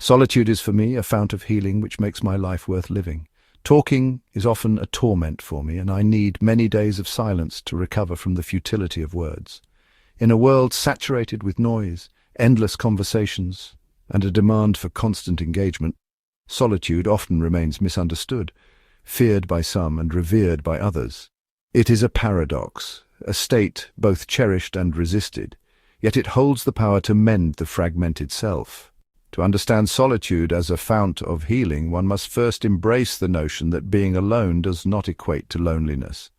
Solitude is for me a fount of healing which makes my life worth living. Talking is often a torment for me, and I need many days of silence to recover from the futility of words. In a world saturated with noise, endless conversations, and a demand for constant engagement, solitude often remains misunderstood, feared by some and revered by others. It is a paradox, a state both cherished and resisted, yet it holds the power to mend the fragmented self. To understand solitude as a fount of healing, one must first embrace the notion that being alone does not equate to loneliness.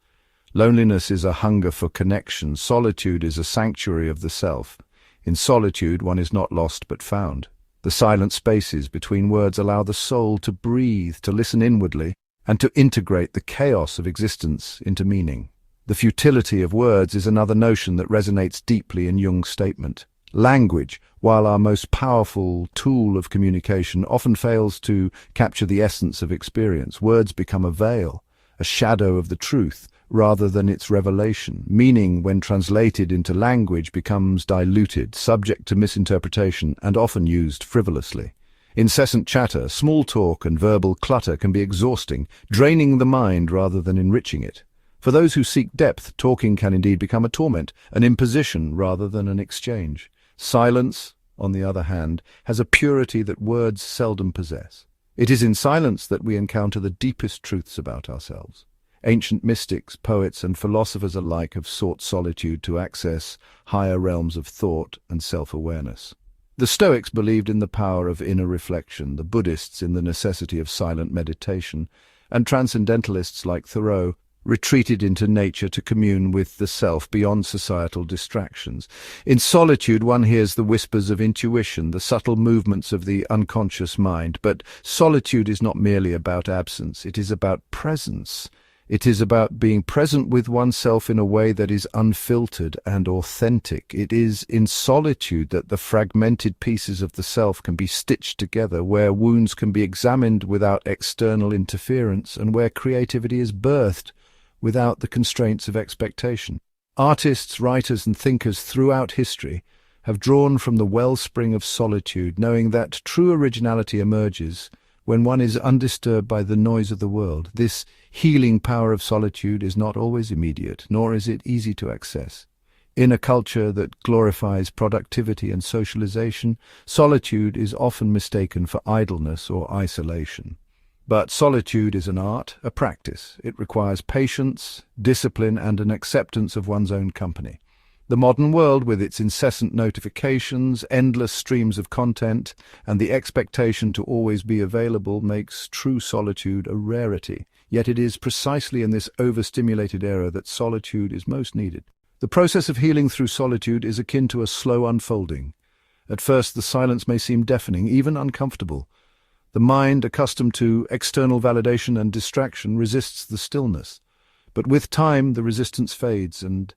Loneliness is a hunger for connection. Solitude is a sanctuary of the self. In solitude, one is not lost but found. The silent spaces between words allow the soul to breathe, to listen inwardly, and to integrate the chaos of existence into meaning. The futility of words is another notion that resonates deeply in Jung's statement. Language, while our most powerful tool of communication, often fails to capture the essence of experience. Words become a veil, a shadow of the truth, rather than its revelation. Meaning, when translated into language, becomes diluted, subject to misinterpretation, and often used frivolously. Incessant chatter, small talk, and verbal clutter can be exhausting, draining the mind rather than enriching it. For those who seek depth, talking can indeed become a torment, an imposition rather than an exchange. Silence, on the other hand, has a purity that words seldom possess. It is in silence that we encounter the deepest truths about ourselves. Ancient mystics, poets, and philosophers alike have sought solitude to access higher realms of thought and self-awareness. The Stoics believed in the power of inner reflection, the Buddhists in the necessity of silent meditation, and transcendentalists like Thoreau retreated into nature to commune with the self beyond societal distractions. In solitude, one hears the whispers of intuition, the subtle movements of the unconscious mind. But solitude is not merely about absence, it is about presence. It is about being present with oneself in a way that is unfiltered and authentic. It is in solitude that the fragmented pieces of the self can be stitched together, where wounds can be examined without external interference, and where creativity is birthed without the constraints of expectation. Artists, writers, and thinkers throughout history have drawn from the wellspring of solitude, knowing that true originality emerges when one is undisturbed by the noise of the world. This healing power of solitude is not always immediate, nor is it easy to access. In a culture that glorifies productivity and socialization, solitude is often mistaken for idleness or isolation. But solitude is an art, a practice. It requires patience, discipline, and an acceptance of one's own company. The modern world, with its incessant notifications, endless streams of content, and the expectation to always be available, makes true solitude a rarity. Yet it is precisely in this overstimulated era that solitude is most needed. The process of healing through solitude is akin to a slow unfolding. At first, the silence may seem deafening, even uncomfortable. The mind, accustomed to external validation and distraction, resists the stillness. But with time, the resistance fades and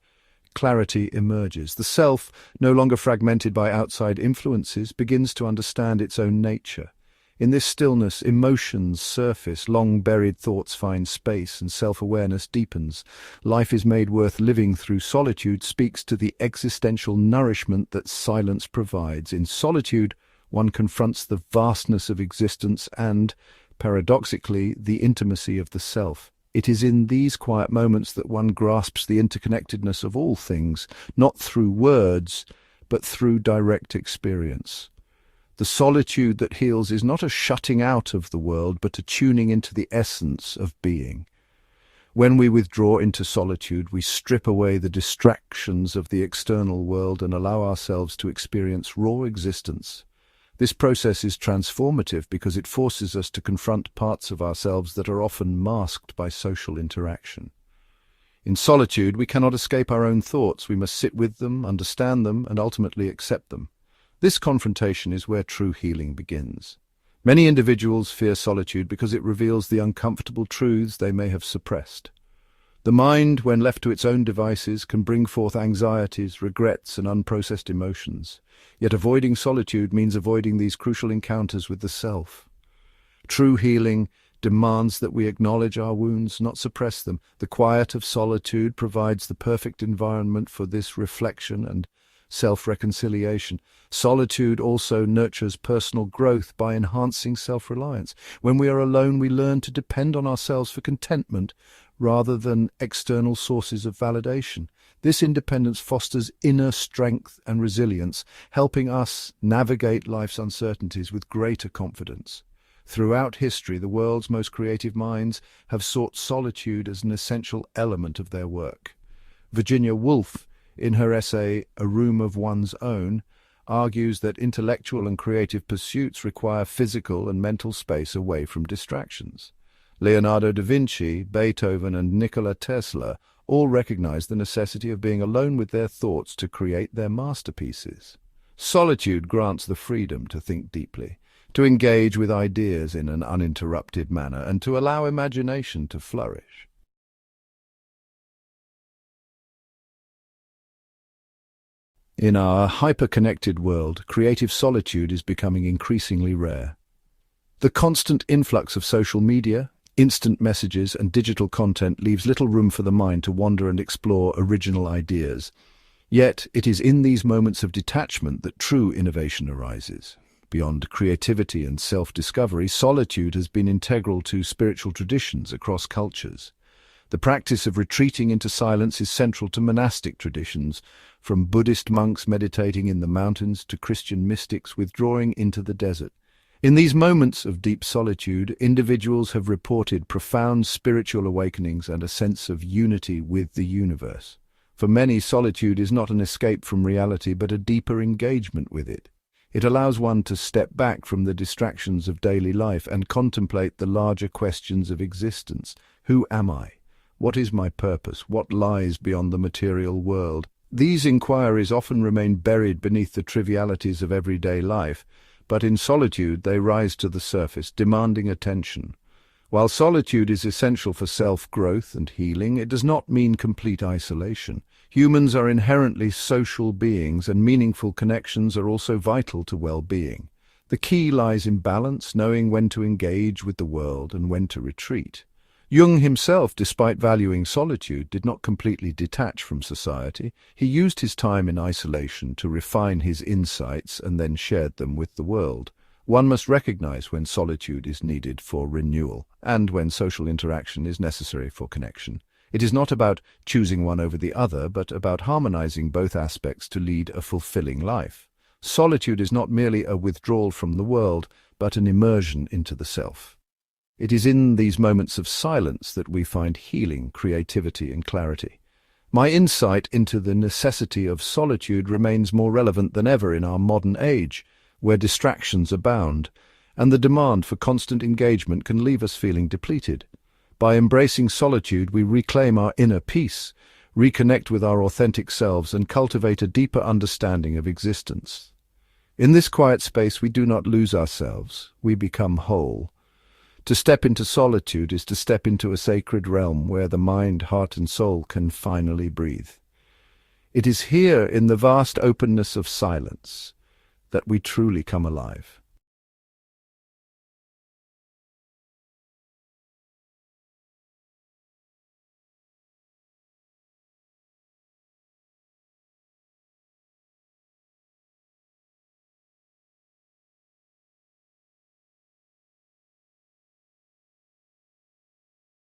clarity emerges. The self, no longer fragmented by outside influences, begins to understand its own nature. In this stillness, emotions surface, long-buried thoughts find space, and self-awareness deepens. Life is made worth living through solitude speaks to the existential nourishment that silence provides. In solitude, one confronts the vastness of existence and, paradoxically, the intimacy of the self. It is in these quiet moments that one grasps the interconnectedness of all things, not through words, but through direct experience. The solitude that heals is not a shutting out of the world, but a tuning into the essence of being. When we withdraw into solitude, we strip away the distractions of the external world and allow ourselves to experience raw existence. This process is transformative because it forces us to confront parts of ourselves that are often masked by social interaction. In solitude, we cannot escape our own thoughts. We must sit with them, understand them, and ultimately accept them. This confrontation is where true healing begins. Many individuals fear solitude because it reveals the uncomfortable truths they may have suppressed. The mind, when left to its own devices, can bring forth anxieties, regrets, and unprocessed emotions. Yet avoiding solitude means avoiding these crucial encounters with the self. True healing demands that we acknowledge our wounds, not suppress them. The quiet of solitude provides the perfect environment for this reflection, and self-reconciliation. Solitude also nurtures personal growth by enhancing self-reliance. When we are alone, we learn to depend on ourselves for contentment rather than external sources of validation. This independence fosters inner strength and resilience, helping us navigate life's uncertainties with greater confidence. Throughout history, the world's most creative minds have sought solitude as an essential element of their work. Virginia Woolf, in her essay A Room of One's Own, argues that intellectual and creative pursuits require physical and mental space away from distractions. Leonardo da Vinci, Beethoven, and Nikola Tesla all recognized the necessity of being alone with their thoughts to create their masterpieces. Solitude grants the freedom to think deeply, to engage with ideas in an uninterrupted manner, and to allow imagination to flourish. In our hyper-connected world, creative solitude is becoming increasingly rare. The constant influx of social media, instant messages, and digital content leaves little room for the mind to wander and explore original ideas. Yet, it is in these moments of detachment that true innovation arises. Beyond creativity and self-discovery, solitude has been integral to spiritual traditions across cultures. The practice of retreating into silence is central to monastic traditions, from Buddhist monks meditating in the mountains to Christian mystics withdrawing into the desert. In these moments of deep solitude, individuals have reported profound spiritual awakenings and a sense of unity with the universe. For many, solitude is not an escape from reality, but a deeper engagement with it. It allows one to step back from the distractions of daily life and contemplate the larger questions of existence. Who am I? What is my purpose? What lies beyond the material world? These inquiries often remain buried beneath the trivialities of everyday life, but in solitude they rise to the surface, demanding attention. While solitude is essential for self-growth and healing, it does not mean complete isolation. Humans are inherently social beings, and meaningful connections are also vital to well-being. The key lies in balance, knowing when to engage with the world and when to retreat. Jung himself, despite valuing solitude, did not completely detach from society. He used his time in isolation to refine his insights and then shared them with the world. One must recognize when solitude is needed for renewal and when social interaction is necessary for connection. It is not about choosing one over the other, but about harmonizing both aspects to lead a fulfilling life. Solitude is not merely a withdrawal from the world, but an immersion into the self. It is in these moments of silence that we find healing, creativity, and clarity. My insight into the necessity of solitude remains more relevant than ever in our modern age, where distractions abound, and the demand for constant engagement can leave us feeling depleted. By embracing solitude, we reclaim our inner peace, reconnect with our authentic selves, and cultivate a deeper understanding of existence. In this quiet space, we do not lose ourselves, we become whole. To step into solitude is to step into a sacred realm where the mind, heart, and soul can finally breathe. It is here, in the vast openness of silence, that we truly come alive.